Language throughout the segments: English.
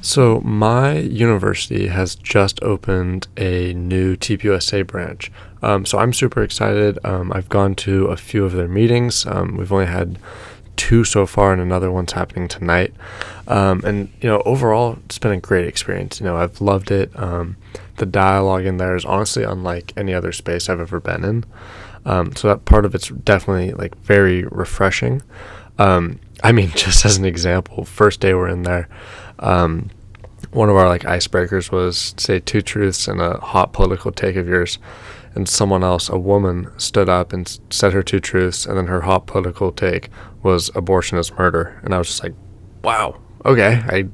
So my university has just opened a new Tpusa branch. So I'm super excited. I've gone to a few of their meetings. We've only had two so far, and another one's happening tonight. And overall, it's been a great experience. I've loved it. The dialogue in there is honestly unlike any other space I've ever been in. So that part of it's definitely like very refreshing. Just as an example, first day we're in there, one of our like icebreakers was say two truths and a hot political take of yours, and someone else, a woman, stood up and said her two truths, and then her hot political take was abortion is murder, and I was just like, wow, okay,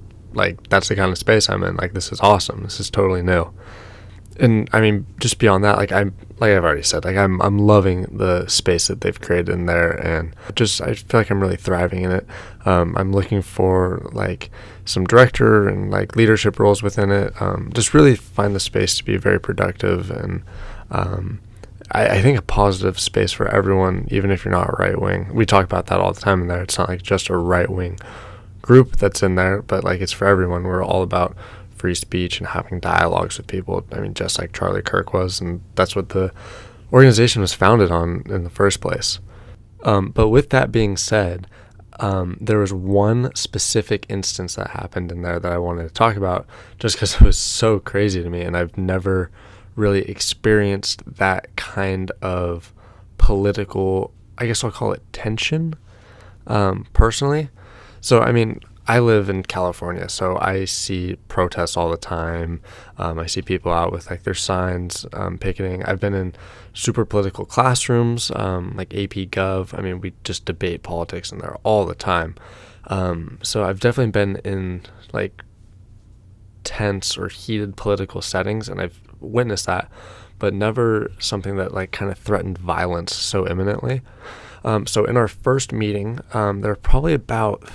that's the kind of space I'm in. Like, this is awesome. This is totally new. And I mean, just beyond that, like I've already said, like I'm loving the space that they've created in there, and I feel like I'm really thriving in it. I'm looking for like some director and like leadership roles within it. Just really find the space to be very productive, and I think a positive space for everyone, even if you're not right wing. We talk about that all the time in there. It's not like just a right wing group that's in there, but like it's for everyone. We're all about free speech and having dialogues with people. I mean, just like Charlie Kirk was, and that's what the organization was founded on in the first place. But with that being said, there was one specific instance that happened in there that I wanted to talk about just because it was so crazy to me, and I've never really experienced that kind of political, I guess I'll call it tension, personally. So, I mean, I live in California, so I see protests all the time. I see people out with like their signs, picketing. I've been in super political classrooms, like AP Gov. I mean, we just debate politics in there all the time. So I've definitely been in like tense or heated political settings, and I've witnessed that, but never something that like kind of threatened violence so imminently. So in our first meeting, there were probably about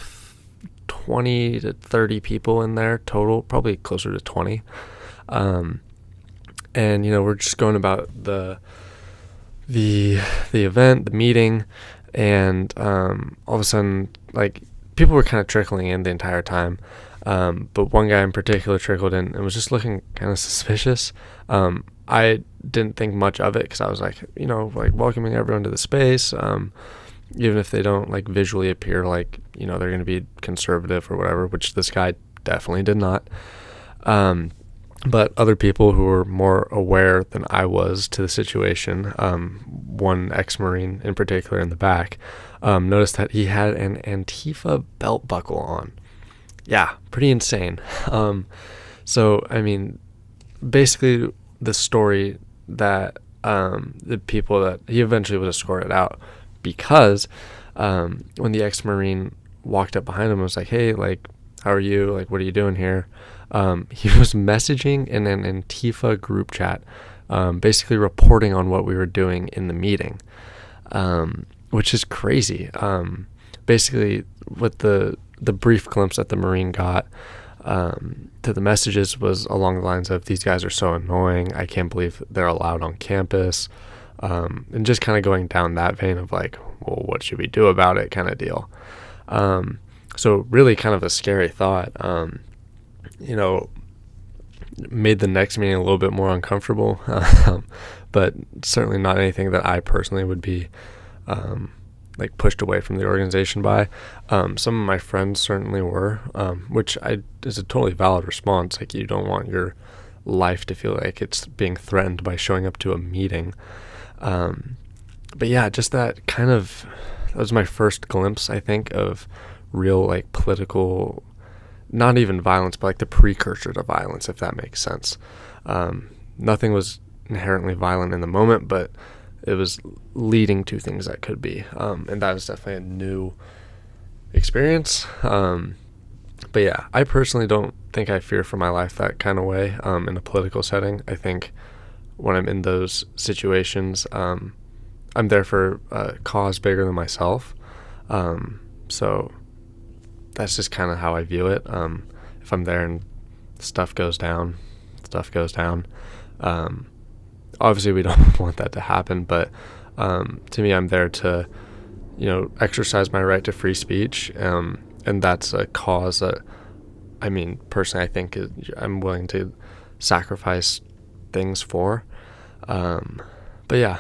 20 to 30 people in there total, probably closer to 20. And we're just going about the event, the meeting, and all of a sudden, like, people were kind of trickling in the entire time. But one guy in particular trickled in and was just looking kind of suspicious. I didn't think much of it because I was like, welcoming everyone to the space. Even if they don't like visually appear like, they're going to be conservative or whatever, which this guy definitely did not. But other people who were more aware than I was to the situation, one ex-Marine in particular in the back, noticed that he had an Antifa belt buckle on. Yeah, pretty insane. So, I mean, basically the story that the people that he eventually was escorted out because when the ex-Marine walked up behind him and was like, hey, like, how are you? Like, what are you doing here? He was messaging in an Antifa group chat, basically reporting on what we were doing in the meeting, which is crazy. Basically, what the brief glimpse that the Marine got to the messages was along the lines of, these guys are so annoying. I can't believe they're allowed on campus. And just kind of going down that vein of like, well, what should we do about it kind of deal. So really kind of a scary thought, made the next meeting a little bit more uncomfortable, but certainly not anything that I personally would be like pushed away from the organization by. Some of my friends certainly were, which is a totally valid response. Like, you don't want your life to feel like it's being threatened by showing up to a meeting. But yeah, just that was my first glimpse, I think, of real like political, not even violence, but like the precursor to violence, if that makes sense. Nothing was inherently violent in the moment, but it was leading to things that could be. And that was definitely a new experience. But yeah, I personally don't think I fear for my life that kind of way in a political setting. I think when I'm in those situations, I'm there for a cause bigger than myself. So that's just kind of how I view it. If I'm there and stuff goes down. Obviously we don't want that to happen, but to me, I'm there to, exercise my right to free speech. And that's a cause that I mean, personally, I think I'm willing to sacrifice things for. Um, but yeah,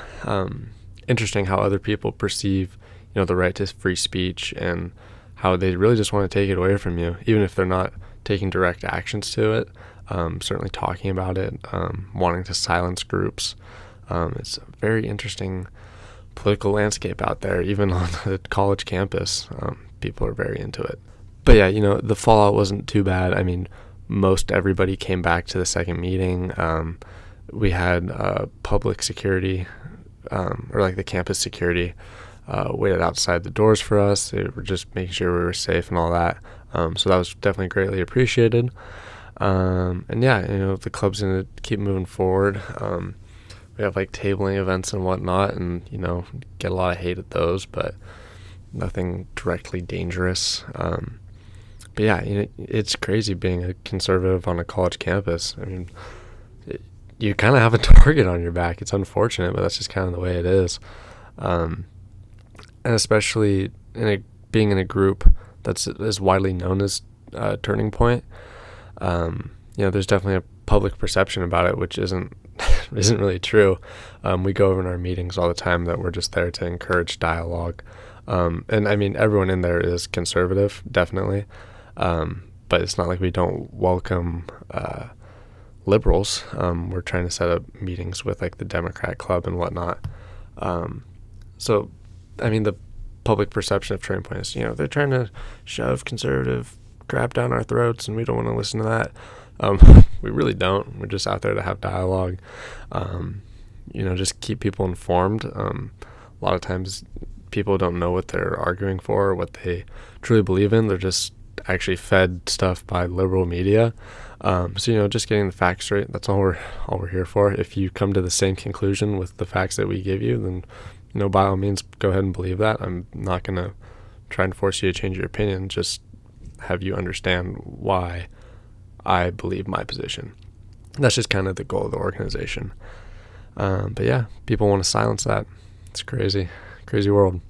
interesting how other people perceive, the right to free speech, and how they really just want to take it away from you, even if they're not taking direct actions to it. Certainly talking about it, wanting to silence groups. It's a very interesting political landscape out there, even on the college campus. People are very into it. But yeah, the fallout wasn't too bad. I mean, most everybody came back to the second meeting. We had public security, or like the campus security, waited outside the doors for us. They were just making sure we were safe and all that. So that was definitely greatly appreciated. And yeah, the club's going to keep moving forward. We have like tabling events and whatnot, and, get a lot of hate at those, but nothing directly dangerous. But yeah, it's crazy being a conservative on a college campus. I mean, you kind of have a target on your back. It's unfortunate, but that's just kind of the way it is. And especially being in a group that's as widely known as Turning Point, there's definitely a public perception about it, which isn't really true. We go over in our meetings all the time that we're just there to encourage dialogue. And I mean, everyone in there is conservative, definitely. But it's not like we don't welcome liberals. We're trying to set up meetings with like the Democrat Club and whatnot. So, I mean, the public perception of Turning Point is, they're trying to shove conservative crap down our throats, and we don't want to listen to that. We really don't. We're just out there to have dialogue. Just keep people informed. A lot of times people don't know what they're arguing for or what they truly believe in. They're just actually fed stuff by liberal media. So just getting the facts straight, that's all we're here for. If you come to the same conclusion with the facts that we give you, then by all means go ahead and believe that. I'm not going to try and force you to change your opinion, just have you understand why I believe my position. That's just kind of the goal of the organization. But yeah, people want to silence that. It's crazy world.